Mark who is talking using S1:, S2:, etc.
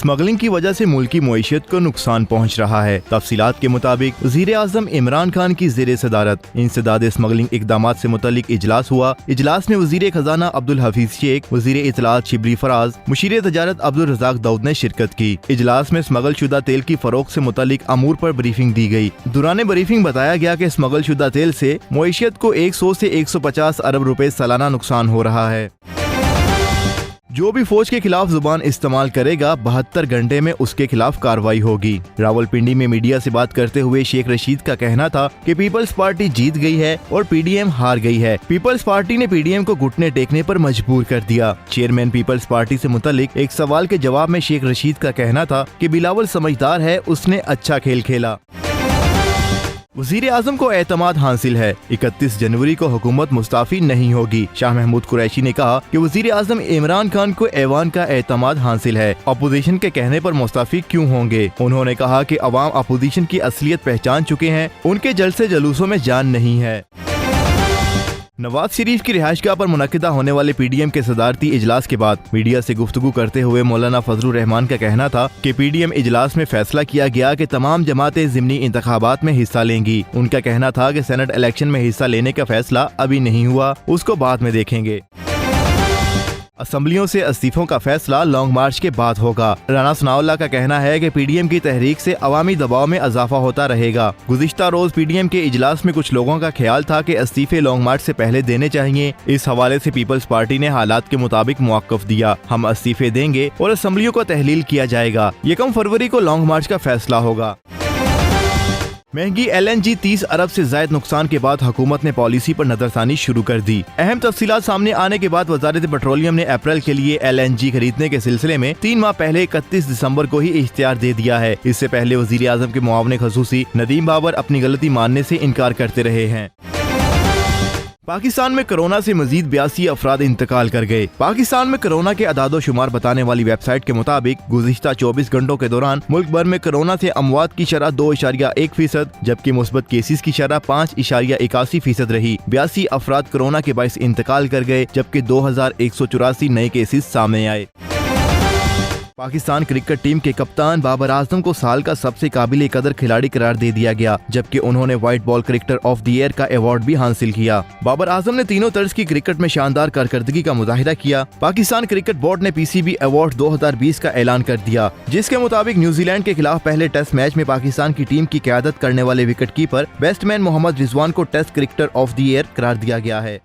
S1: Smuggling की वजह से मुल्क की मईशत को नुकसान पहुँच रहा है। तफसीलात के मुताबिक वज़ीर आज़म इमरान खान की ज़ेरे सदारत इंसदाद स्मगलिंग इक़दामात से मुतल्लिक इजलास हुआ। इजलास में वज़ीर खजाना अब्दुल हफीज शेख, वज़ीर इत्तलात शिबली फराज, मुशीर तजारत अब्दुल रज़ाक दाऊद ने शिरकत की। इजलास में स्मगल शुदा तेल की फरोख्त से मुतल्लिक अमूर पर ब्रीफिंग दी गई। दौरान ब्रीफिंग बताया गया कि स्मगल शुदा तेल से मईशत को 100 से 150 अरब रुपए सालाना नुकसान हो रहा है। जो भी फौज के खिलाफ जुबान इस्तेमाल करेगा 72 घंटे में उसके खिलाफ कार्रवाई होगी। रावलपिंडी में मीडिया से बात करते हुए शेख रशीद का कहना था कि पीपल्स पार्टी जीत गई है और पीडीएम हार गई है। पीपल्स पार्टी ने पीडीएम को घुटने टेकने पर मजबूर कर दिया। चेयरमैन पीपल्स पार्टी से मुतल्लिक एक सवाल के जवाब में शेख रशीद का कहना था कि बिलावल समझदार है, उसने अच्छा खेल खेला। वज़ीर आज़म को एतमाद हासिल है। 31 जनवरी को हुकूमत मुस्ताफी नहीं होगी। शाह महमूद कुरैशी ने कहा कि वज़ीर आज़म इमरान खान को ऐवान का एतमाद हासिल है। अपोजिशन के कहने पर मुस्ताफी क्यों होंगे। उन्होंने कहा कि अवाम अपोजिशन की असलियत पहचान चुके हैं, उनके जलसे जुलूसों में जान नहीं है। नवाज शरीफ की रिहाइशगाह पर मुनक्किदा होने वाले पीडीएम के सदारती इजलास के बाद मीडिया से गुफ्तगू करते हुए मौलाना फजलुर रहमान का कहना था कि पीडीएम इजलास में फैसला किया गया कि तमाम जमातें ज़िमनी इंतखाबात में हिस्सा लेंगी। उनका कहना था कि सेनेट इलेक्शन में हिस्सा लेने का फैसला अभी नहीं हुआ, उसको बाद में देखेंगे। असम्बलियों से इस्तीफों का फैसला लॉन्ग मार्च के बाद होगा। राना सनाउल्लाह का कहना है कि पीडीएम की तहरीक से अवामी दबाव में इजाफा होता रहेगा। गुज़िश्ता रोज पीडीएम के इजलास में कुछ लोगों का ख्याल था कि इस्तीफे लॉन्ग मार्च से पहले देने चाहिए। इस हवाले से पीपल्स पार्टी ने हालात के मुताबिक मौक़िफ़ दिया। हम इस्तीफे देंगे और असम्बलियों को तहलील किया जाएगा। 1 फरवरी को लॉन्ग मार्च का फैसला होगा। महंगी LNG 30 अरब से ज़ायद नुकसान के बाद हुकूमत ने पॉलिसी पर नजरसानी शुरू कर दी। अहम तफसीलात सामने आने के बाद वजारत पेट्रोलियम ने अप्रैल के लिए LNG खरीदने के सिलसिले में 3 माह पहले 31 दिसंबर को ही इख्तियार दे दिया है। इससे पहले वज़ीर आज़म के मुआविन ख़ुसूसी नदीम बाबर अपनी गलती मानने से इनकार करते रहे हैं। पाकिस्तान में कोरोना से मजीद 82 अफराद इंतकाल कर गए। पाकिस्तान में कोरोना के अदादो शुमार बताने वाली वेबसाइट के मुताबिक गुज़िश्ता 24 घंटों के दौरान मुल्क भर में कोरोना से अमवात की शरह 2.1%, जबकि मुस्बत केसेस की शरह 5.81% रही। 82 अफराद कोरोना के बाइस इंतकाल कर गए, जबकि 2184 नए केसेस सामने आए। पाकिस्तान क्रिकेट टीम के कप्तान बाबर आजम को साल का सबसे काबिल कदर खिलाड़ी करार दे दिया गया, जबकि उन्होंने white ball cricketer of the year का अवार्ड भी हासिल किया। बाबर आजम ने तीनों तर्ज की क्रिकेट में शानदार कारकर्दगी का मुजाहिरा किया। पाकिस्तान क्रिकेट बोर्ड ने PCB अवार्ड 2020 का ऐलान कर दिया, जिसके मुताबिक न्यूजीलैंड के खिलाफ पहले टेस्ट मैच में पाकिस्तान की टीम की क़यादत करने वाले wicket keeper batsman Mohammad Rizwan को test cricketer of the year करार दिया गया है।